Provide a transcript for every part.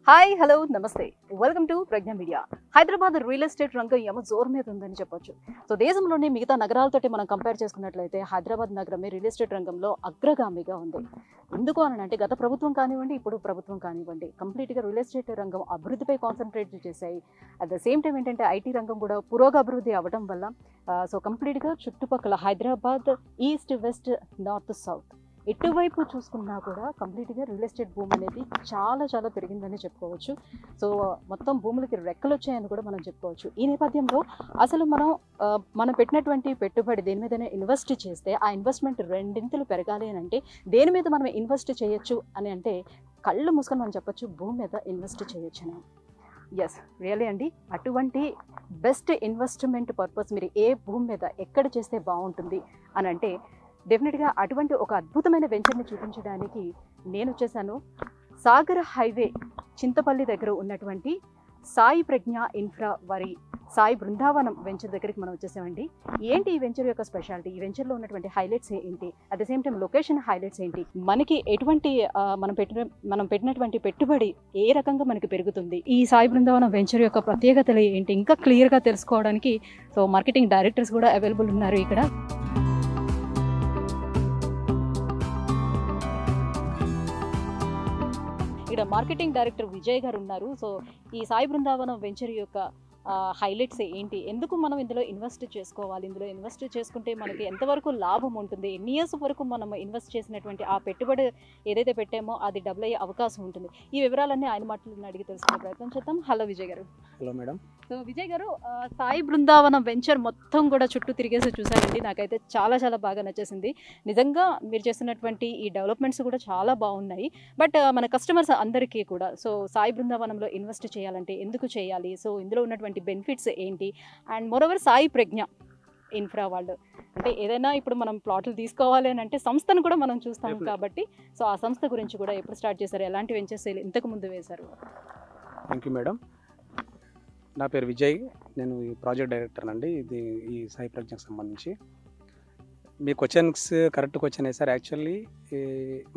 Hi hello నమస్తే welcome to Pragna media. Hyderabad real estate రంగం ఏమో జోరు మీద ఉందని చెప్పొచ్చు. సో దేశంలోనే మిగతా నగరాలతోటి మనం కంపేర్ చేసుకున్నట్లయితే హైదరాబాద్ నగరమే రియల్ ఎస్టేట్ రంగంలో అగ్రగామిగా ఉంది. ఎందుకు అని అంటే గత ప్రభుత్వం కానివ్వండి, ఇప్పుడు ప్రభుత్వం కానివ్వండి, కంప్లీట్గా రియల్ ఎస్టేట్ రంగం అభివృద్ధిపై కాన్సన్ట్రేట్ చేశాయి. అట్ ద సేమ్ టైం ఏంటంటే ఐటీ రంగం కూడా పురోగభివృద్ధి అవ్వడం వల్ల సో కంప్లీట్గా చుట్టుపక్కల Hyderabad east west north south ఎటువైపు చూసుకున్నా కూడా కంప్లీట్గా రియల్ ఎస్టేట్ భూమి అనేది చాలా పెరిగిందని చెప్పుకోవచ్చు. సో మొత్తం భూములకి రెక్కలు వచ్చాయని కూడా మనం చెప్పుకోవచ్చు. ఈ నేపథ్యంలో అసలు మనం పెట్టినటువంటి పెట్టుబడి దేని మీదైనా ఇన్వెస్ట్ చేస్తే ఆ ఇన్వెస్ట్మెంట్ రెండింతలు పెరగాలి అని అంటే దేని మీద మనం ఇన్వెస్ట్ చేయొచ్చు అని అంటే కళ్ళు మూసుకొని మనం చెప్పొచ్చు భూమి మీద ఇన్వెస్ట్ చేయొచ్చు అని. ఎస్ రియలీ అండి, అటువంటి బెస్ట్ ఇన్వెస్ట్మెంట్ పర్పస్ మీరు ఏ భూమి మీద ఎక్కడ చేస్తే బాగుంటుంది అని అంటే డెఫినెట్గా అటువంటి ఒక అద్భుతమైన వెంచర్ని చూపించడానికి నేను వచ్చేసాను. సాగర్ హైవే చింతపల్లి దగ్గర ఉన్నటువంటి సాయి ప్రజ్ఞ ఇన్ఫ్రా వారి సాయి బృందావనం వెంచర్ దగ్గరికి మనం వచ్చేసామండి. ఏంటి ఈ వెంచర్ యొక్క స్పెషాలిటీ, ఈ వెంచర్లో ఉన్నటువంటి హైలైట్స్ ఏంటి, at the same time location highlights ఏంటి, మనకి ఎటువంటి మనం పెట్టినటువంటి పెట్టుబడి ఏ రకంగా మనకి పెరుగుతుంది, ఈ సాయి బృందావనం వెంచర్ యొక్క ప్రత్యేకతలు ఏంటి, ఇంకా క్లియర్గా తెలుసుకోవడానికి సో మార్కెటింగ్ డైరెక్టర్స్ కూడా అవైలబుల్ ఉన్నారు ఇక్కడ. ఇక్కడ మార్కెటింగ్ డైరెక్టర్ విజయ్ గారు ఉన్నారు. సో ఈ సాయి బృందావనం వెంచర్ యొక్క హైలైట్స్ ఏంటి, ఎందుకు మనం ఇందులో ఇన్వెస్ట్ చేసుకోవాలి, ఇందులో ఇన్వెస్ట్ చేసుకుంటే మనకి ఎంతవరకు లాభం ఉంటుంది, ఎన్ని ఇయర్స్ వరకు మనం ఇన్వెస్ట్ చేసినటువంటి ఆ పెట్టుబడి ఏదైతే పెట్టామో అది డబుల్ అయ్యే అవకాశం ఉంటుంది, ఈ వివరాలన్నీ ఆయన మాటలను అడిగి తెలుసుకునే ప్రయత్నం చేద్దాం. హలో విజయ్ గారు. Hello madam. సో విజయ్ గారు, సాయి బృందావనం వెంచర్ మొత్తం కూడా చుట్టూ తిరిగేసి చూసానండి. నాకైతే చాలా బాగా నచ్చేసింది. నిజంగా మీరు చేస్తున్నటువంటి ఈ డెవలప్మెంట్స్ కూడా చాలా బాగున్నాయి. బట్ మన కస్టమర్స్ అందరికీ కూడా సో సాయి బృందావనంలో ఇన్వెస్ట్ చేయాలంటే ఎందుకు చేయాలి, సో ఇందులో ఉన్నటువంటి బెనిఫిట్స్ ఏంటి, and moreover Sai Pragna infra వాళ్ళు అంటే ఏదైనా ఇప్పుడు మనం ప్లాట్లు తీసుకోవాలి అని అంటే సంస్థను కూడా మనం చూస్తాం కాబట్టి సో ఆ సంస్థ గురించి కూడా ఎప్పుడు స్టార్ట్ చేశారు, ఎలాంటి వెంచర్స్ ఇంతకు ముందు వేశారు? Thank you madam. నా పేరు విజయ్, నేను ఈ ప్రాజెక్ట్ డైరెక్టర్ అండి. ఇది ఈ సాయి ప్రజ్ఞకు సంబంధించి. మీ క్వశ్చన్స్ కరెక్ట్ క్వశ్చన్ వేశారు. యాక్చువల్లీ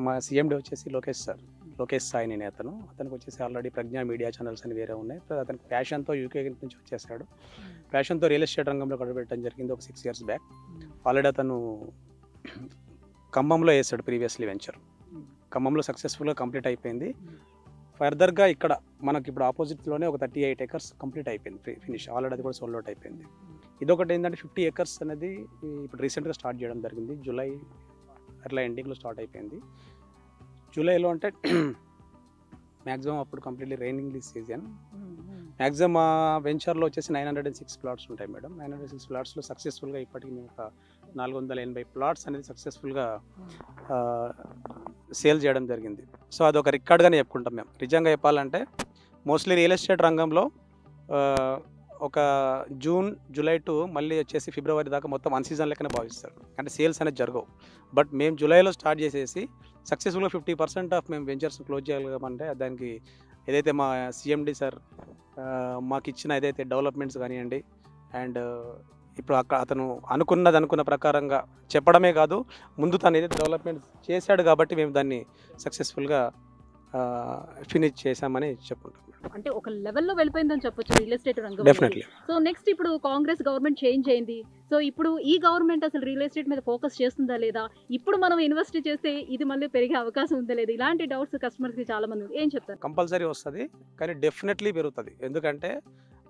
మా సిఎండి వచ్చేసి లోకేష్ సాయి నేను అతనికి వచ్చేసి ఆల్రెడీ ప్రజ్ఞ మీడియా ఛానల్స్ అని వేరే ఉన్నాయి. అతనికి ప్యాషన్తో యూకే నుంచి వచ్చేసాడు. ప్యాషన్తో రియల్ ఎస్టేట్ రంగంలో పెట్టడం జరిగింది ఒక 6 years బ్యాక్. ఆల్రెడీ అతను ఖమ్మంలో వేసాడు ప్రీవియస్లీ వెంచర్. ఖమ్మంలో సక్సెస్ఫుల్గా కంప్లీట్ అయిపోయింది. ఫర్దర్గా ఇక్కడ మనకి ఇప్పుడు ఆపోజిట్లోనే ఒక 38 acres కంప్లీట్ అయిపోయింది, ఫినిష్ ఆల్రెడీ. అది కూడా సోల్డ్ అవుట్ అయిపోయింది. ఇదొకటి ఏంటంటే 50 acres అనేది ఇప్పుడు రీసెంట్గా స్టార్ట్ చేయడం జరిగింది. జూలై అట్లా ఎండింగ్లో స్టార్ట్ అయిపోయింది. జూలైలో అంటే మ్యాక్సిమం అప్పుడు కంప్లీట్లీ రైనింగ్ సీజన్. మ్యాక్సిమం మా వెంచర్లో వచ్చేసి 906 plots ఉంటాయి మేడం. 906 plotsలో సక్సెస్ఫుల్గా ఇప్పటికి మేము ఒక 480 plots అనేది సక్సెస్ఫుల్గా సేల్ చేయడం జరిగింది. సో అదొక రికార్డ్గానే చెప్పుకుంటాం మేము. నిజంగా చెప్పాలంటే మోస్ట్లీ రియల్ ఎస్టేట్ రంగంలో ఒక జూన్ జూలై టు మళ్ళీ వచ్చేసి ఫిబ్రవరి దాకా మొత్తం అన్ సీజన్ లెక్కనే భావిస్తారు, అంటే సేల్స్ అనేది జరగవు. బట్ మేము జూలైలో స్టార్ట్ చేసేసి సక్సెస్ఫుల్గా 50% ఆఫ్ మేము వెంచర్స్ క్లోజ్ చేయగలమంటే దానికి ఏదైతే మా సిఎండి సార్ మాకు ఇచ్చిన ఏదైతే డెవలప్మెంట్స్ కానివ్వండి, అండ్ ఇప్పుడు అతను అనుకున్న ప్రకారంగా చెప్పడమే కాదు, ముందు తను ఏదైతే డెవలప్మెంట్ చేశాడు కాబట్టి మేము దాన్ని సక్సెస్ఫుల్గా ఫినిష్ చేశామని చెప్పుకుంటాం. అంటే ఒక లెవెల్లో వెళ్ళిపోయిందని చెప్పొచ్చు రియల్ ఎస్టేట్ రంగం. డెఫినెట్లీ. సో నెక్స్ట్ ఇప్పుడు కాంగ్రెస్ గవర్నమెంట్ చేంజ్ అయింది. సో ఇప్పుడు ఈ గవర్నమెంట్ అసలు రియల్ ఎస్టేట్ మీద ఫోకస్ చేస్తుందా లేదా, ఇప్పుడు మనం ఇన్వెస్ట్ చేస్తే ఇది మళ్ళీ పెరిగే అవకాశం ఉందా లేదా, ఇలాంటి డౌట్స్ కస్టమర్స్కి చాలా మంది ఏం చెప్తారు? కంపల్సరీ వస్తుంది, కానీ డెఫినెట్లీ పెరుగుతుంది. ఎందుకంటే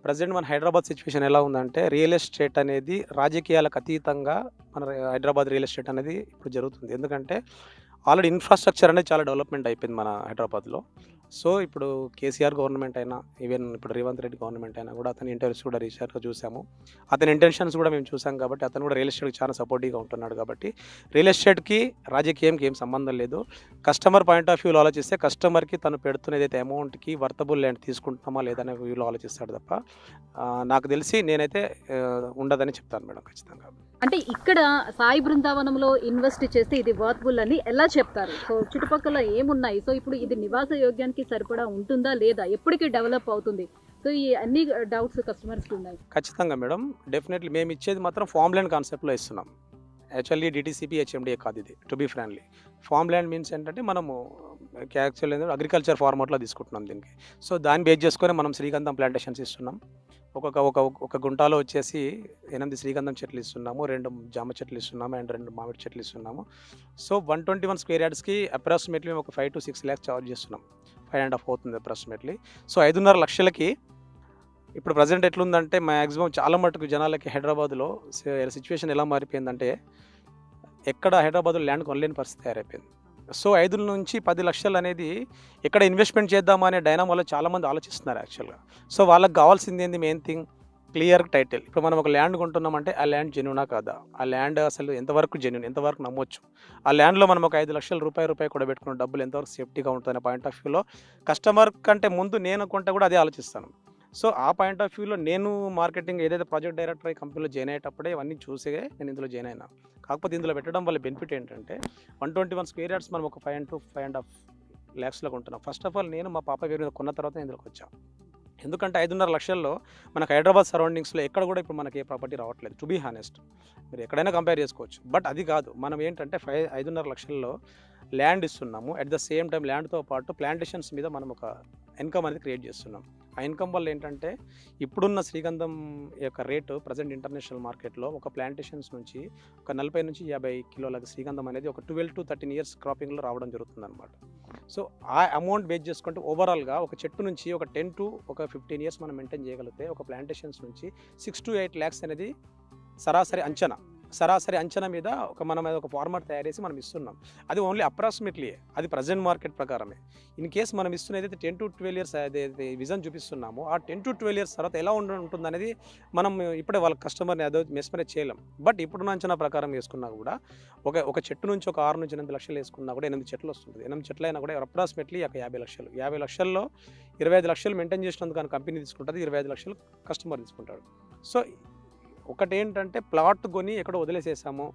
ప్రజెంట్ మన హైదరాబాద్ సిచ్యువేషన్ ఎలా ఉందంటే రియల్ ఎస్టేట్ అనేది రాజకీయాలకు అతీతంగా మన హైదరాబాద్ రియల్ ఎస్టేట్ అనేది ఇప్పుడు జరుగుతుంది. ఎందుకంటే ఆల్రెడీ ఇన్ఫ్రాస్ట్రక్చర్ అనేది చాలా డెవలప్మెంట్ అయిపోయింది మన హైదరాబాద్లో. సో ఇప్పుడు కేసీఆర్ గవర్నమెంట్ అయినా, ఈవెన్ ఇప్పుడు రేవంత్ రెడ్డి గవర్నమెంట్ అయినా కూడా అతని ఇంటర్వ్యూస్ కూడా రీసెంట్గా చూసాము. అతని ఇంటెన్షన్స్ కూడా మేము చూసాం కాబట్టి అతను కూడా రియల్ ఎస్టేట్కి చాలా సపోర్టివ్గా ఉంటున్నాడు. కాబట్టి రియల్ ఎస్టేట్కి రాజకీయంకి ఏం సంబంధం లేదు. కస్టమర్ పాయింట్ ఆఫ్ వ్యూలో ఆలోచిస్తే కస్టమర్కి తను పెడుతున్న ఏదైతే అమౌంట్కి వర్తబుల్ ల్యాండ్ తీసుకుంటున్నామా లేదనే వ్యూలో ఆలోచిస్తాడు తప్ప నాకు తెలిసి నేనైతే ఉండదని చెప్తాను మేడం ఖచ్చితంగా. అంటే ఇక్కడ సాయి బృందావనంలో ఇన్వెస్ట్ చేస్తే ఇది వర్త్బుల్ అని ఎలా చెప్తారు? సో చుట్టుపక్కల ఏమున్నాయి, సో ఇప్పుడు ఇది నివాస యోగ్యానికి సరిపడా ఉంటుందా లేదా, ఎప్పటికీ డెవలప్ అవుతుంది, సో ఈ అన్ని డౌట్స్ కస్టమర్స్కి ఉన్నాయి. ఖచ్చితంగా మేడం, డెఫినెట్లీ మేము ఇచ్చేది మాత్రం ఫామ్ ల్యాండ్ కాన్సెప్ట్లో ఇస్తున్నాం. యాక్చువల్లీ డిటీసీపీ హెచ్ఎండిఏ కాదు ఇది, to be frankly. Farm land means ఏంటంటే మనము యాక్చువల్ అగ్రికల్చర్ ఫార్మాట్లో తీసుకుంటున్నాం దీనికి. సో దాన్ని బేస్ చేసుకొని మనం శ్రీగంధం ప్లాంటేషన్స్ ఇస్తున్నాం. ఒక గుంటాలో వచ్చేసి 8 శ్రీగంధం చెట్లు ఇస్తున్నాము, 2 జామ చెట్లు ఇస్తున్నాము అండ్ 2 మామిడి చెట్లు ఇస్తున్నాము. సో 121 స్క్వేర్ యార్డ్స్కి అప్రాక్సిమేట్లీ మేము ఒక 5 to 6 lakhs చార్జ్ చేస్తున్నాం. 5.5 అవుతుంది అప్రాక్సిమేట్లీ. సో 5.5 లక్షలకి ఇప్పుడు ప్రజెంట్ ఎట్లుందంటే మ్యాక్సిమం చాలా మటుకు జనాలకి హైదరాబాద్లో సిచ్యువేషన్ ఎలా మారిపోయిందంటే ఎక్కడ హైదరాబాద్లో ల్యాండ్ కొనలేని పరిస్థితి తయారైపోయింది. సో 5 నుంచి 10 లక్షలు అనేది ఎక్కడ ఇన్వెస్ట్మెంట్ చేద్దామా అనే డైనామోలో చాలామంది ఆలోచిస్తున్నారు యాక్చువల్గా. సో వాళ్ళకి కావాల్సింది ఏంది, మెయిన్ థింగ్ క్లియర్ టైటిల్. ఇప్పుడు మనం ఒక ల్యాండ్ కొంటున్నామంటే ఆ ల్యాండ్ జెన్యూనా కాదా, ఆ ల్యాండ్ అసలు ఎంతవరకు జెన్యూన్, ఎంతవరకు నమ్మొచ్చు, ఆ ల్యాండ్లో మనం ఒక 5 లక్షల రూపాయి కూడా పెట్టుకున్న డబ్బులు ఎంతవరకు సేఫ్టీగా ఉంటుందనే పాయింట్ ఆఫ్ వ్యూలో కస్టమర్ కంటే ముందు నేను కొంటే కూడా అదే ఆలోచిస్తాను. సో ఆ పాయింట్ ఆఫ్ వ్యూలో నేను మార్కెటింగ్ ఏదైతే ప్రాజెక్ట్ డైరెక్టర్ ఈ కంపెనీలో జాయిన్ అయ్యేటప్పుడే ఇవన్నీ చూసే నేను ఇందులో జాయిన్ అయినా. కాకపోతే ఇందులో పెట్టడం వల్ల బెనిఫిట్ ఏంటంటే 121 స్క్వేర్ యార్డ్స్ మనం ఒక 5 to 5.5 lakhsలో కొంటున్నాం. ఫస్ట్ ఆఫ్ ఆల్ నేను మా పాప పేరు మీద కొన్న తర్వాత ఇందులోకి వచ్చాను. ఎందుకంటే 5.5 లక్షల్లో మనకు హైదరాబాద్ సరౌండింగ్స్లో ఎక్కడ కూడా ఇప్పుడు మనకి ఏ ప్రాపర్టీ రావట్లేదు, టు బీ హానెస్ట్. మీరు ఎక్కడైనా కంపేర్ చేసుకోవచ్చు. బట్ అది కాదు, మనం ఏంటంటే 5.5 లక్షల్లో ల్యాండ్ ఇస్తున్నాము. అట్ ద సేమ్ టైం ల్యాండ్తో పాటు ప్లాంటేషన్స్ మీద మనం ఒక ఇన్కమ్ అనేది క్రియేట్ చేస్తున్నాం. ఆ ఇన్కమ్ వల్ల ఏంటంటే ఇప్పుడున్న శ్రీగంధం యొక్క రేటు ప్రజెంట్ ఇంటర్నేషనల్ మార్కెట్లో ఒక ప్లాంటేషన్స్ నుంచి ఒక 40 నుంచి 50 కిలోల శ్రీగంధం అనేది ఒక 12 to 13 years క్రాపింగ్లో రావడం జరుగుతుంది అనమాట. సో ఆ అమౌంట్ బేస్ చేసుకుంటే ఓవరాల్గా ఒక చెట్టు నుంచి ఒక 10 to 15 years మనం మెయింటైన్ చేయగలిగితే ఒక ప్లాంటేషన్స్ నుంచి 6 to 8 lakhs అనేది సరాసరి అంచనా మీద మనం ఒక ఫార్మర్ తయారు చేసి మనం ఇస్తున్నాం. అది ఓన్లీ అప్రాక్సిమేట్లీ, అది ప్రజెంట్ మార్కెట్ ప్రకారమే. ఇన్ కేస్ మనం ఇస్తున్న ఏదైతే 10 to 12 years ఏదైతే విజన్ చూపిస్తున్నామో ఆ 10 to 12 years తర్వాత ఎలా ఉంటుంది అనేది మనం ఇప్పుడే వాళ్ళ కస్టమర్ని అదో మెస్మరైజ్ చేయలేం. బట్ ఇప్పుడున్న అంచనా ప్రకారం వేసుకున్నా కూడా ఒక చెట్టు నుంచి ఒక 6 నుంచి 8 లక్షలు వేసుకున్నా కూడా 8 చెట్లు వస్తుంది. 8 చెట్లు అయినా కూడా అప్రాక్సిమేట్లీ ఒక 50 లక్షలు. 50 లక్షల్లో 25 లక్షలు మెయింటైన్ చేసినందుకు కానీ కంపెనీ తీసుకుంటుంది, 25 లక్షలు కస్టమర్ తీసుకుంటాడు. సో ఒకటి ఏంటంటే ప్లాట్ కొని ఎక్కడో వదిలేసేసాము,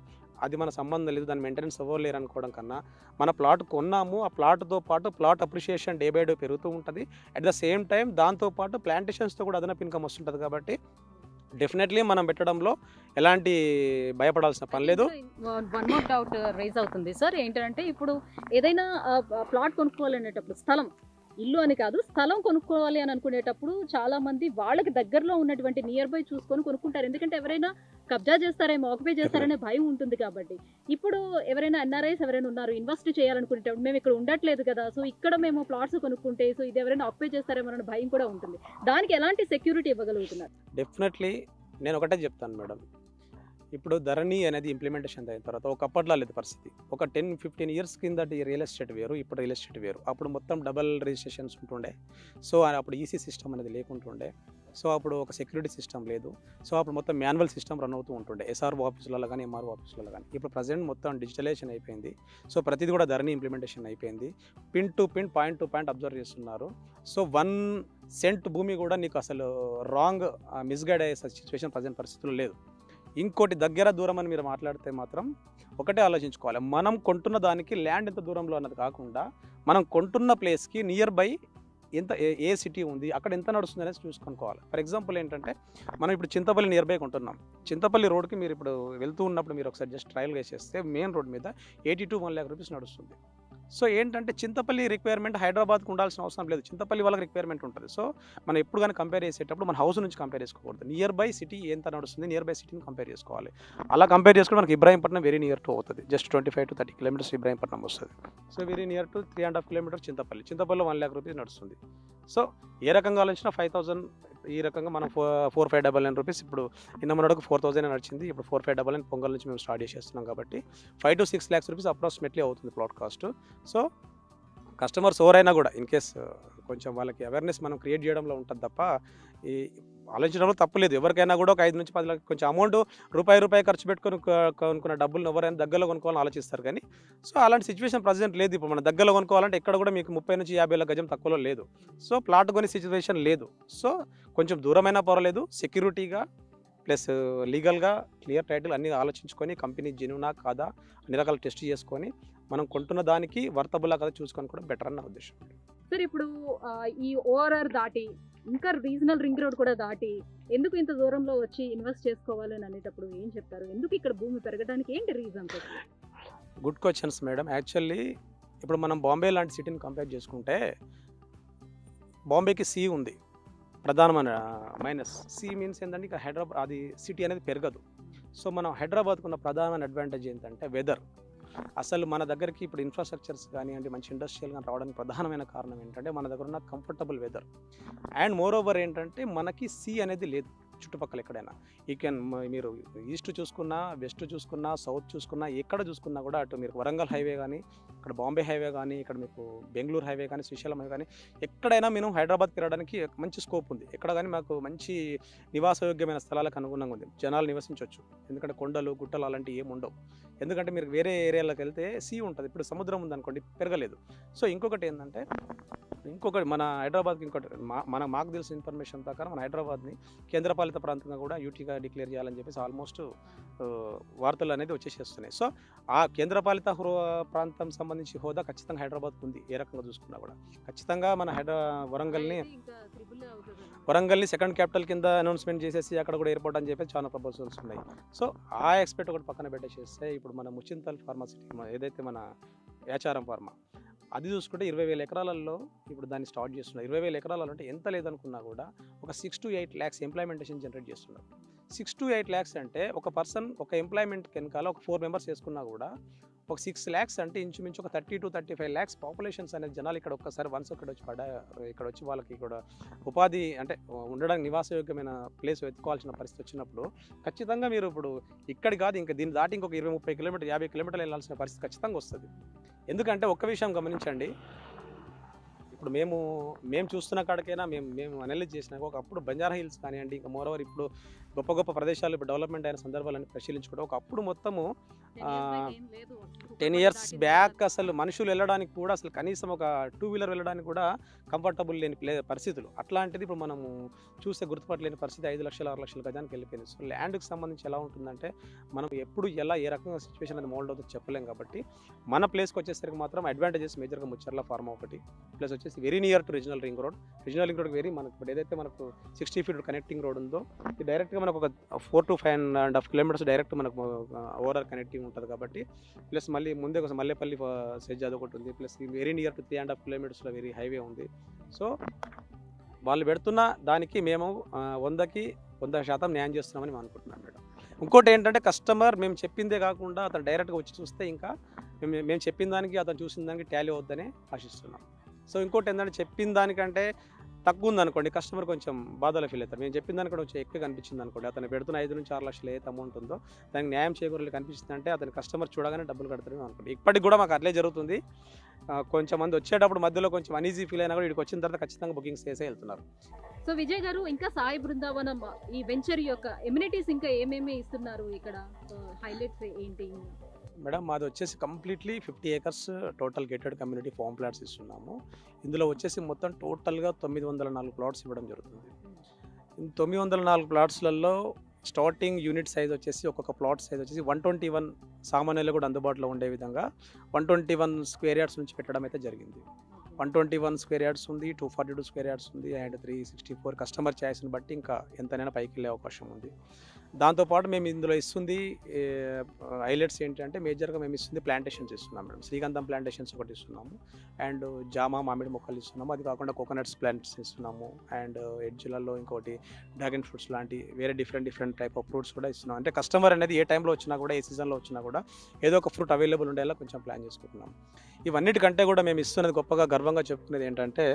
అది మన సంబంధం లేదు, దాని మెయింటెనెన్స్ అవ్వలేరు అనుకోవడం కన్నా మన ప్లాట్ కొన్నాము, ఆ ప్లాట్తో పాటు plot appreciation day by day పెరుగుతూ ఉంటుంది. అట్ ద సేమ్ టైం దాంతోపాటు ప్లాంటేషన్స్తో కూడా అదనపు ఇన్కమ్ వస్తుంటుంది. కాబట్టి డెఫినెట్లీ మనం పెట్టడంలో ఎలాంటి భయపడాల్సిన పని లేదు. వన్ మోర్ డౌట్ రైజ్ అవుతుంది సార్, ఏంటంటే ఇప్పుడు ఏదైనా ప్లాట్ కొనుక్కోవాలనేటప్పుడు స్థలం, ఇల్లు అని కాదు, స్థలం కొనుక్కోవాలి అని అనుకునేటప్పుడు చాలా మంది వాళ్ళకి దగ్గరలో ఉన్నటువంటి నియర్ బై చూసుకొని కొనుక్కుంటారు. ఎందుకంటే ఎవరైనా కబ్జా చేస్తారేమో, ఆక్యుపై చేస్తారనే భయం ఉంటుంది. కాబట్టి ఇప్పుడు ఎవరైనా ఎన్ఆర్ఐస్ ఎవరైనా ఉన్నారు, ఇన్వెస్ట్ చేయాలనుకునేటప్పుడు మేము ఇక్కడ ఉండట్లేదు కదా, సో ఇక్కడ మేము ప్లాట్స్ కొనుక్కుంటే సో ఇది ఎవరైనా ఆక్యుపై చేస్తారేమో అనే భయం కూడా ఉంటుంది. దానికి ఎలాంటి సెక్యూరిటీ ఇవ్వగలుగుతున్నారు? డెఫినెట్లీ నేను ఒకటే చెప్తాను మేడం, ఇప్పుడు ధరణి అనేది ఇంప్లిమెంటేషన్ అయిన తర్వాత ఒకప్పట్లో లేదు పరిస్థితి. ఒక 10-15 years కింద రియల్ ఎస్టేట్ వేరు, ఇప్పుడు రియల్ ఎస్టేట్ వేరు. అప్పుడు మొత్తం డబల్ రిజిస్ట్రేషన్స్ ఉంటుండే. సో అప్పుడు ఈసీ సిస్టమ్ అనేది లేకుంటుండే. సో అప్పుడు ఒక సెక్యూరిటీ సిస్టమ్ లేదు. సో అప్పుడు మొత్తం మాన్యువల్ సిస్టమ్ రన్ అవుతూ ఉంటుండే, ఎస్ఆర్ఓ ఆఫీసులలో కానీ ఎంఆర్ఓ ఆఫీసులలో కానీ. ఇప్పుడు ప్రజెంట్ మొత్తం డిజిటలైజేషన్ అయిపోయింది. సో ప్రతిదీ కూడా ధరణి ఇంప్లిమెంటేషన్ అయిపోయింది. Pin to pin, point to point observe చేస్తున్నారు. సో 1 cent భూమి కూడా నీకు అసలు రాంగ్ మిస్గైడ్ అయ్యే సిచ్యువేషన్ ప్రజెంట్ పరిస్థితుల్లో లేదు. ఇంకోటి దగ్గర దూరం అని మీరు మాట్లాడితే మాత్రం ఒకటే ఆలోచించుకోవాలి, మనం కొంటున్న దానికి ల్యాండ్ ఎంత దూరంలో అన్నది కాకుండా మనం కొంటున్న ప్లేస్కి నియర్ బై ఏ సిటీ ఉంది, అక్కడ ఎంత నడుస్తుంది అనేది చూసుకోవాలి. ఫర్ ఎగ్జాంపుల్ ఏంటంటే మనం ఇప్పుడు చింతపల్లి నియర్ బై కొంటున్నాం. చింతపల్లి రోడ్కి మీరు ఇప్పుడు వెళ్తూ ఉన్నప్పుడు మీరు ఒకసారి జస్ట్ ట్రయల్ వేసేస్తే మెయిన్ రోడ్ మీద 80 to 1 lakh rupees నడుస్తుంది. సో ఏంటంటే చింతపల్లి రిక్వైర్మెంట్ హైదరాబాద్కి ఉండాల్సిన అవసరం లేదు, చింతపల్లి వాళ్ళకి రిక్వైర్మెంట్ ఉంటుంది. సో మనం ఎప్పుడు కానీ కంపేర్ చేసేటప్పుడు మన హౌస్ నుంచి కంపేర్ చేసుకోకూడదు, నియర్ బై సిటీ ఎంత నడుస్తుంది నియర్ బై సిటీని కంపేర్ చేసుకోవాలి. అలా కంపేర్ చేసుకుంటే మనకి ఇబ్రాహీంపట్నం వెరీ నియర్ టు అవుతుంది, జస్ట్ 25 to 30 kilometers ఇబ్రాహీంపట్నం వస్తుంది. So very near to 3.5 kilometers చింతపల్లిలో 1 lakh rupees నడుస్తుంది. సో ఏ రకంగా ఆలోచించినా 5,000, ఈ రకంగా మనం 4,599 rupees, ఇప్పుడు నిన్న మొన్నటికి 4,000 నడిచింది, ఇప్పుడు 4,599 పొంగల్ నుంచి మేము స్టార్ట్ చేసేస్తున్నాం. కాబట్టి 5 to 6 lakhs rupees అప్రాక్సిమేట్లీ అవుతుంది ప్లాట్ కాస్ట్. సో కస్టమర్స్ ఎవరైనా కూడా ఇన్ కేస్ కొంచెం వాళ్ళకి అవేర్నెస్ మనం క్రియేట్ చేయడంలో ఉంటుంది తప్ప ఈ ఆలోచించడంలో తప్పులేదు. ఎవరికైనా కూడా ఒక 5 నుంచి 10 లక్షలు కొంచెం అమౌంట్ రూపాయి ఖర్చు పెట్టుకొని కొనుక్కున్న డబ్బులు ఎవరైనా దగ్గరలో కొనుక్కోవాలని ఆలోచిస్తారు. కానీ సో అలాంటి సిచ్యువేషన్ ప్రజెంట్ లేదు. ఇప్పుడు మన దగ్గరలో కొనుక్కోవాలంటే ఎక్కడ కూడా మీకు 30 నుంచి 50 గజం తక్కువలో లేదు. సో ప్లాట్ కొని సిచ్యువేషన్ లేదు. సో కొంచెం దూరమైనా పర్వాలేదు, సెక్యూరిటీగా ప్లస్ లీగల్గా క్లియర్ టైటిల్ అన్నీ ఆలోచించుకొని కంపెనీ జెన్యూనా కాదా అన్ని రకాల టెస్ట్ చేసుకొని మనం కొంటున్న దానికి వర్తబుల్లా కదా చూసుకొని కూడా బెటర్ అన్న ఉద్దేశం. సార్ ఇప్పుడు ఈ ఓఆర్ఆర్ దాటి ఇంకా రీజనల్ రింగ్ రోడ్ కూడా దాటి ఎందుకు ఇంత దూరంలో వచ్చి ఇన్వెస్ట్ చేసుకోవాలి అని అనేటప్పుడు ఏం చెప్తారు? ఎందుకు ఇక్కడ భూమి పెరగడానికి ఏంటి reason? Good questions madam. Actually ఇప్పుడు మనం బాంబే లాంటి సిటీని కంపేర్ చేసుకుంటే బాంబేకి సీ ఉంది, ప్రధానమైన మైనస్. సీ మీన్స్ ఏంటంటే ఇక హైదరాబాద్ అది సిటీ అనేది పెరగదు. సో మనం హైదరాబాద్కు ఉన్న ప్రధానమైన అడ్వాంటేజ్ ఏంటంటే వెదర్. అసలు మన దగ్గరికి ఇప్పుడు ఇన్ఫ్రాస్ట్రక్చర్స్ కానివ్వండి, మంచి ఇండస్ట్రియల్ కానీ రావడానికి ప్రధానమైన కారణం ఏంటంటే మన దగ్గర ఉన్న comfortable weather. And moreover ఏంటంటే మనకి సీ అనేది లేదు చుట్టుపక్కల ఎక్కడైనా. యూ కెన్ మీరు ఈస్ట్ చూసుకున్నా, వెస్ట్ చూసుకున్నా, సౌత్ చూసుకున్నా, ఎక్కడ చూసుకున్నా కూడా అటు మీరు వరంగల్ హైవే కానీ, ఇక్కడ బాంబే హైవే కానీ, ఇక్కడ మీకు బెంగళూరు హైవే కానీ, శ్రీశైలం హైవే కానీ, ఎక్కడైనా మేము హైదరాబాద్ తిరగడానికి మంచి స్కోప్ ఉంది. ఎక్కడ కానీ మాకు మంచి నివాసయోగ్యమైన స్థలాలకు అనుగుణంగా ఉంది, జనాలు నివసించవచ్చు. ఎందుకంటే కొండలు గుట్టలు అలాంటివి ఏమి ఉండవు. ఎందుకంటే మీరు వేరే ఏరియాలోకి వెళ్తే సీ ఉంటుంది. ఇప్పుడు సముద్రం ఉందనుకోండి, పెరగలేదు. సో ఇంకొకటి ఏంటంటే మన హైదరాబాద్కి మాకు తెలిసిన ఇన్ఫర్మేషన్ ప్రకారం మన హైదరాబాద్ని కేంద్రపాలిత ప్రాంతంగా కూడా యూటీగా డిక్లేర్ చేయాలని చెప్పేసి ఆల్మోస్ట్ వార్తలు అనేది వచ్చేసేస్తున్నాయి. సో ఆ కేంద్రపాలిత ప్రాంతం సంబంధించి హోదా ఖచ్చితంగా హైదరాబాద్కు ఉంది. ఏ రకంగా చూసుకున్నా కూడా ఖచ్చితంగా మన వరంగల్ని సెకండ్ క్యాపిటల్ కింద అనౌన్స్మెంట్ చేసేసి అక్కడ కూడా ఎయిర్పోర్ట్ అని చెప్పేసి చాలా ప్రపోజల్స్ ఉన్నాయి. సో ఆ ఎక్స్పెక్ట్ ఒకటి పక్కన పెట్టేసేస్తే ఇప్పుడు మన ముచింతల్ ఫార్మాసిటీ ఏదైతే మన యాచారం ఫార్మా అది చూసుకుంటే 20,000 ఎకరాలలో ఇప్పుడు దాన్ని స్టార్ట్ చేస్తున్నారు. 20,000 ఎకరాలు అంటే ఎంత లేదనుకున్నా కూడా ఒక 6 to 8 lakhs ఎంప్లాయ్మెంటేషన్ జనరేట్ చేస్తున్నారు. 6 to 8 lakhs అంటే ఒక పర్సన్ ఒక ఎంప్లాయ్మెంట్ వెనకాల ఒక 4 members వేసుకున్నా కూడా ఒక 6 lakhs అంటే ఇంచుమించు ఒక 30 to 35 lakhs పాపులేషన్స్ అనేది జనాలు ఇక్కడ ఒక్కసారి వన్స్ ఇక్కడ వచ్చి వాళ్ళకి ఇక్కడ ఉపాధి అంటే ఉండడానికి నివాసయోగ్యమైన ప్లేస్ వెతుకోవాల్సిన పరిస్థితి వచ్చినప్పుడు ఖచ్చితంగా మీరు ఇప్పుడు ఇక్కడ కాదు ఇంకా దీన్ని దాటి ఇంకొక 20-30 కిలోమీటర్ 50 కిలోమీటర్లు వెళ్ళాల్సిన పరిస్థితి ఖచ్చితంగా వస్తుంది. ఎందుకంటే ఒక్క విషయం గమనించండి, ఇప్పుడు మేము చూస్తున్న కాడికైనా మేము అనలైజ్ చేసినాక ఒకప్పుడు బంజారా హిల్స్ కానివ్వండి, ఇంకా మోరవర్ ఇప్పుడు గొప్ప గొప్ప ప్రదేశాలు ఇప్పుడు డెవలప్మెంట్ అయిన సందర్భాలను పరిశీలించుకుంటే ఒకప్పుడు మొత్తము 10 years బ్యాక్ అసలు మనుషులు వెళ్ళడానికి కూడా అసలు కనీసం ఒక 2-wheeler వెళ్ళడానికి కూడా కంఫర్టబుల్ లేని పరిస్థితులు. అట్లాంటిది ఇప్పుడు మనము చూస్తే గుర్తుపట్టలేని పరిస్థితి 5 లక్షల 6 లక్షల గజానికి వెళ్ళిపోయింది. సో ల్యాండ్కి సంబంధించి ఎలా ఉంటుందంటే మనం ఎప్పుడు ఎలా ఏ రకంగా సిచ్యువేషన్ అనేది మోల్డ్ అవుతుందో చెప్పలేం. కాబట్టి మన ప్లేస్కి వచ్చేసరికి మాత్రం అడ్వాంటేజెస్ మేజర్గా ముచ్చర్ల ఫార్మా ఒకటి, ప్లస్ వచ్చేసి very near to regional ring road. Regional ring road very మనకు ఇప్పుడు ఏదైతే మనకు 60 feet కనెక్టింగ్ రోడ్ ఉందో ఇది డైరెక్ట్గా మనకు ఒక 4 to 5.5 kilometers డైరెక్ట్ మనకు ఓవరాల్ కనెక్టింగ్ ఉంటుంది. కాబట్టి ప్లస్ మళ్ళీ ముందే ఒక మల్లేపల్లి సెజ్ అది ఒకటి ఉంది, plus very near to 3.5 kilometers very highway ఉంది. సో వాళ్ళు పెడుతున్న దానికి మేము 100% న్యాయం చేస్తున్నామని మేము అనుకుంటున్నాం మేడం. ఇంకోటి ఏంటంటే కస్టమర్ మేము చెప్పిందే కాకుండా అతను డైరెక్ట్గా వచ్చి చూస్తే ఇంకా మేము చెప్పిన దానికి అతను చూసిన దానికి టాలీ అవుద్దని ఆశిస్తున్నాం. సో ఇంకోటి ఏంటంటే చెప్పిన దానికంటే తక్కువ ఉందనుకోండి కస్టమర్ కొంచెం బాధలో ఫీల్ అవుతారు. మేము చెప్పిన దానికంటే కొంచెం ఎక్కువ కనిపించింది అనుకోండి, అతను పెడుతున్న 5 నుంచి 6 లక్షలు ఏదైతే అమౌంట్ ఉందో దానికి న్యాయం చేయకూడదు కనిపిస్తుంది అంటే అతని కస్టమర్ చూడగానే డబ్బులు కడతారు అనుకోండి. ఇప్పటికి కూడా మాకు అట్లే జరుగుతుంది. కొంచెం మంది వచ్చేటప్పుడు మధ్యలో కొంచెం అనీజీ ఫీల్ అయినా కూడా ఇక్కడికి వచ్చిన తర్వాత ఖచ్చితంగా బుకింగ్స్ చేసే వెళ్తున్నారు. సో విజయ్ గారు, ఇంకా సాయి బృందావనం ఈ వెంచర్ యొక్క ఎమ్యూనిటీస్ ఇంకా ఏమేమి ఇస్తున్నారు, ఇక్కడ హైలైట్స్ ఏంటి? మేడం మాది వచ్చేసి completely 50 acres total gated community form plots ఇస్తున్నాము. ఇందులో వచ్చేసి మొత్తం టోటల్గా 904 ప్లాట్స్ ఇవ్వడం జరుగుతుంది. 904 ప్లాట్స్లలో స్టార్టింగ్ యూనిట్ సైజ్ వచ్చేసి ఒక్కొక్క ప్లాట్ సైజ్ వచ్చేసి 121 సామాన్యులు కూడా అందుబాటులో ఉండే విధంగా 121 square yards నుంచి పెట్టడం అయితే జరిగింది. 121 square yards ఉంది, 242 square yards ఉంది, అండ్ 364 కస్టమర్ ఛాయిస్ని బట్టి ఇంకా ఎంతైనా పైకి వెళ్ళే అవకాశం ఉంది. దాంతోపాటు మేము ఇందులో ఇస్తుంది హైలైట్స్ ఏంటంటే మేజర్గా మేము ఇస్తుంది ప్లాంటేషన్స్ ఇస్తున్నాం మేడం. శ్రీగంధం ప్లాంటేషన్స్ ఒకటి ఇస్తున్నాము, అండ్ జామా మామిడి మొక్కలు ఇస్తున్నాము. అది కాకుండా కోకోనట్స్ ప్లాంట్స్ ఇస్తున్నాము, అండ్ ఎడ్జ్లలో ఇంకోటి డ్రాగన్ ఫ్రూట్స్ లాంటి వేరే డిఫరెంట్ టైప్ ఆఫ్ ఫ్రూట్స్ కూడా ఇస్తున్నాం. అంటే కస్టమర్ అనేది ఏ టైంలో వచ్చినా కూడా ఏ సీజన్లో వచ్చినా కూడా ఏదో ఒక ఫ్రూట్ అవైలబుల్ ఉండేలా కొంచెం ప్లాన్ చేసుకుంటున్నాం. ఇవన్నిటికంటే కూడా మేము ఇస్తున్నది గొప్పగా గర్వంగా చెప్పుకునేది ఏంటంటే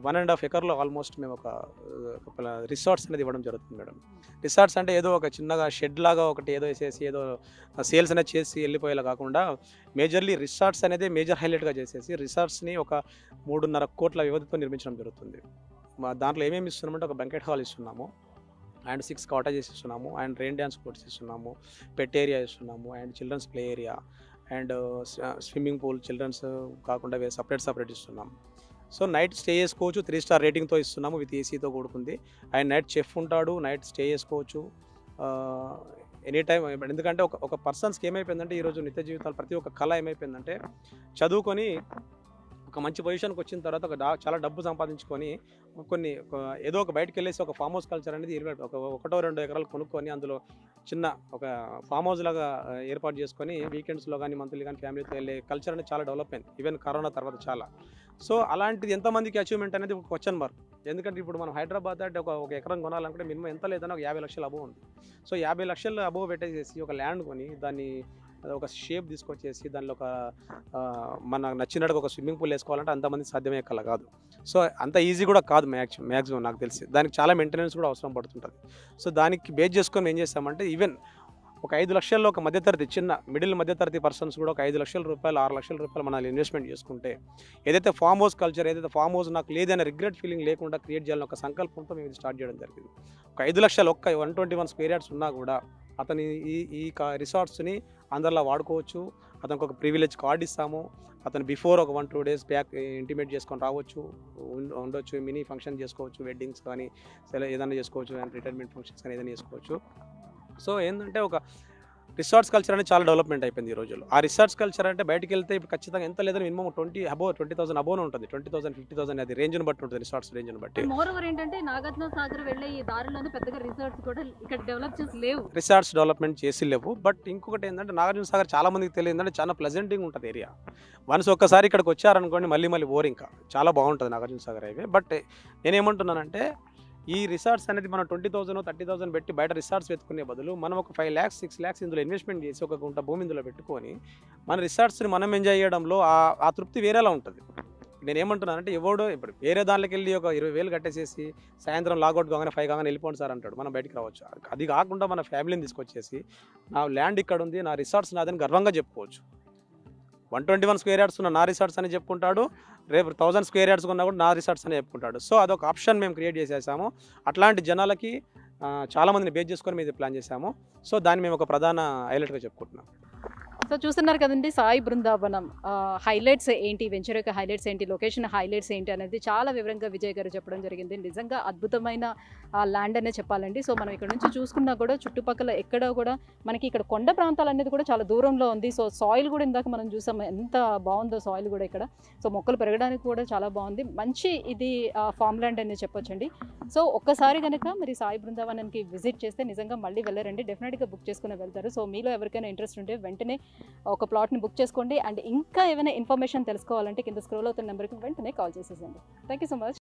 1.5 acre ఆల్మోస్ట్ మేము ఒక రిసార్ట్స్ అనేది ఇవ్వడం జరుగుతుంది మేడం. రిసార్ట్స్ అంటే ఏదో ఒక చిన్నగా షెడ్ లాగా ఒకటి ఏదో వేసేసి ఏదో సేల్స్ అనేది చేసి వెళ్ళిపోయేలా కాకుండా మేజర్లీ రిసార్ట్స్ అనేది మేజర్ హైలైట్గా చేసేసి రిసార్ట్స్ని ఒక 3.5 కోట్ల వ్యవధితో నిర్మించడం జరుగుతుంది. దాంట్లో ఏమేమి ఇస్తున్నామంటే ఒక బంకెట్ హాల్ ఇస్తున్నాము, అండ్ 6 కాటేజెస్ ఇస్తున్నాము, అండ్ రెయిన్ డ్యాన్స్ కోర్ట్స్ ఇస్తున్నాము, పెట్ ఏరియా ఇస్తున్నాము, and children's play area, and swimming pool children's కాకుండా సపరేట్ ఇస్తున్నాము. సో నైట్ స్టే చేసుకోవచ్చు, 3 star రేటింగ్తో ఇస్తున్నాము, విత్ ఏసీతో కూడుకుంది. అండ్ నైట్ చెఫ్ ఉంటాడు, నైట్ స్టే చేసుకోవచ్చు ఎనీ టైం. ఎందుకంటే ఒక పర్సన్స్కి ఏమైపోయిందంటే ఈరోజు నిత్య జీవితాలు ప్రతి ఒక్క కళ ఏమైపోయిందంటే చదువుకొని ఒక మంచి పొజిషన్కి వచ్చిన తర్వాత చాలా డబ్బు సంపాదించుకొని ఏదో ఒక బయటకు వెళ్ళేసి ఒక ఫామ్ హౌస్ కల్చర్ అనేది ఒకటో 2 ఎకరాలు కొనుక్కొని అందులో చిన్న ఒక ఫామ్ హౌస్ లాగా ఏర్పాటు చేసుకొని వీకెండ్స్లో కానీ మంత్లీ కానీ ఫ్యామిలీతో వెళ్ళే కల్చర్ అనేది చాలా డెవలప్ అయింది ఈవెన్ కరోనా తర్వాత చాలా. సో అలాంటిది ఎంతమందికి అచీవ్మెంట్ అనేది ఒక క్వశ్చన్ మార్క్. ఎందుకంటే ఇప్పుడు మనం హైదరాబాద్ అంటే ఒక ఎకరం కొనాలనుకుంటే మినిమం ఎంత లేదన్నా ఒక 50 లక్షలు అబోవ్ ఉంది. సో 50 లక్షలు అబోవ్ పెట్టేసేసి ఒక ల్యాండ్ కొని దాన్ని ఒక షేప్ తీసుకొచ్చేసి దానిలో మనకు నచ్చినట్టుగా ఒక స్విమ్మింగ్ పూల్ వేసుకోవాలంటే అంతమంది సాధ్యమే కాదు. సో అంత ఈజీ కూడా కాదు మ్యాక్సిమం నాకు తెలిసి. దానికి చాలా మెయింటెనెన్స్ కూడా అవసరం పడుతుంటుంది. సో దానికి బేస్ చేసుకొని ఏం చేస్తామంటే ఈవెన్ ఒక 5 లక్షల్లో ఒక మధ్యతరగతి చిన్న మిడిల్ మధ్యతరగతి పర్సన్స్ కూడా ఒక 5 లక్షల రూపాయలు 6 లక్షల రూపాయలు మనం ఇన్వెస్ట్మెంట్ చేసుకుంటే ఏదైతే ఫామ్ హౌస్ కల్చర్ ఏదైతే ఫామ్ హౌస్ నాకు లేదనే రిగ్రెట్ ఫీలింగ్ లేకుండా క్రియేట్ చేయాలని ఒక సంకల్పంతో మేము ఇది స్టార్ట్ చేయడం జరిగింది. ఒక 5 లక్షలు 121 స్క్వేర్ యార్డ్స్ ఉన్నా కూడా అతని ఈ రిసార్ట్స్ని అందరిలా వాడుకోవచ్చు. అతనికి ఒక ప్రివిలేజ్ కార్డు ఇస్తాము. అతను బిఫోర్ ఒక 1-2 డేస్ బ్యాక్ ఇంటిమేట్ చేసుకొని రావచ్చు, ఉండొచ్చు, మినీ ఫంక్షన్ చేసుకోవచ్చు, వెడ్డింగ్స్ కానీ ఏదైనా చేసుకోవచ్చు, రిటైర్మెంట్ ఫంక్షన్స్ కానీ ఏదైనా చేసుకోవచ్చు. సో ఏంటంటే ఒక రిసార్ట్స్ కల్చర్ అనేది చాలా డెవలప్మెంట్ అయిపోయింది ఈ రోజుల్లో. ఆ రిసార్ట్స్ కల్చర్ అంటే బయటికి వెళ్తే ఇప్పుడు ఖచ్చితంగా ఎంత లేదని మినిమం 20,000 అబోవ్ ఉంటుంది. 20,000 50,000 అది రేంజ్ని బట్టి ఉంటుంది, రిసార్ట్స్ రేంజ్ని బట్టి. మోర్ ఓవర్ ఏంటంటే నాగార్జున సాగర్ వెళ్ళే ఈ దారిలోనే పెద్దగా రిసార్ట్స్ కూడా ఇక్కడ డెవలప్ చేసి లేవు, రిసార్ట్స్ డెవలప్మెంట్ చేసి లేవు. బట్ ఇంకొకటి ఏంటంటే నాగార్జున సాగర్ చాలా మందికి తెలియదు ఏంటంటే చాలా ప్లెజెంటింగ్ ఉంటుంది ఏరియా. వన్స్ ఒక్కసారి ఇక్కడికి వచ్చారనుకోండి మళ్ళీ బోర్ ఇంకా చాలా బాగుంటుంది నాగార్జున సాగర్ హైవే. బట్ నేనేమంటున్నానంటే ఈ రిసార్ట్స్ అనేది మనం 20,000 30,000 పెట్టి బయట రిసార్ట్స్ వెతుకునే బదులు మనం ఒక 5 lakhs 6 lakhs ఇందులో ఇన్వెస్ట్మెంట్ చేసి ఒక గుంట భూమి ఇందులో పెట్టుకొని మన రిసార్ట్స్ని మనం ఎంజాయ్ చేయడంలో ఆ తృప్తి వేరేలా ఉంటుంది. నేను ఏమంటున్నానంటే ఇప్పుడు వేరే దాంట్లోకి వెళ్ళి ఒక 20,000 కట్టేసేసి సాయంత్రం లాగౌట్ కాగానే 5 కాగానే వెళ్ళిపోండి సార్ అంటాడు, మనం బయటికి రావచ్చు. అది కాకుండా మన ఫ్యామిలీని తీసుకొచ్చేసి నా ల్యాండ్ ఇక్కడ ఉంది, నా రిసార్ట్స్ నాదని గర్వంగా చెప్పుకోవచ్చు. 121 స్క్వేర్ యార్డ్స్ ఉన్న నా రిసార్ట్స్ అని చెప్పుకుంటాడు, రేపు 1000 స్క్వేర్ యార్డ్స్ ఉన్నా కూడా నా రిసార్ట్స్ అని చెప్పుకుంటాడు. సో అదొక ఆప్షన్ మేము క్రియేట్ చేసేసాము. అట్లాంటి జనాలకి చాలామందిని బేస్ చేసుకొని మేము ప్లాన్ చేసాము. సో దాన్ని మేము ఒక ప్రధాన హైలైట్గా చెప్పుకుంటున్నాం. సో చూస్తున్నారు కదండి సాయి బృందావనం హైలైట్స్ ఏంటి, వెంచర్ యొక్క హైలైట్స్ ఏంటి, లొకేషన్ హైలైట్స్ ఏంటి అనేది చాలా వివరంగా విజయ్ గారు చెప్పడం జరిగింది. నిజంగా అద్భుతమైన ల్యాండ్ అనే చెప్పాలండి. సో మనం ఇక్కడ నుంచి చూసుకున్నా కూడా చుట్టుపక్కల ఎక్కడ కూడా మనకి ఇక్కడ కొండ ప్రాంతాలు అనేది కూడా చాలా దూరంలో ఉంది. సో సాయిల్ కూడా ఇందాక మనం చూసాం ఎంత బాగుందో సాయిల్ కూడా ఇక్కడ. సో మొక్కలు పెరగడానికి కూడా చాలా బాగుంది. మంచి ఇది ఫామ్ ల్యాండ్ అనేది చెప్పొచ్చండి. సో ఒక్కసారి కనుక మరి సాయి బృందావనానికి విజిట్ చేస్తే నిజంగా మళ్ళీ వెళ్ళారండి, డెఫినెట్గా బుక్ చేసుకుని వెళ్తారు. సో మీలో ఎవరికైనా ఇంట్రెస్ట్ ఉంటే వెంటనే ఒక ప్లాట్ని బుక్ చేసుకోండి. అండ్ ఇంకా ఏమైనా ఇన్ఫర్మేషన్ తెలుసుకోవాలంటే కింద స్క్రోల్ అవుతున్న నెంబర్కి వెంటనే కాల్ చేసేసండి. Thank you so much.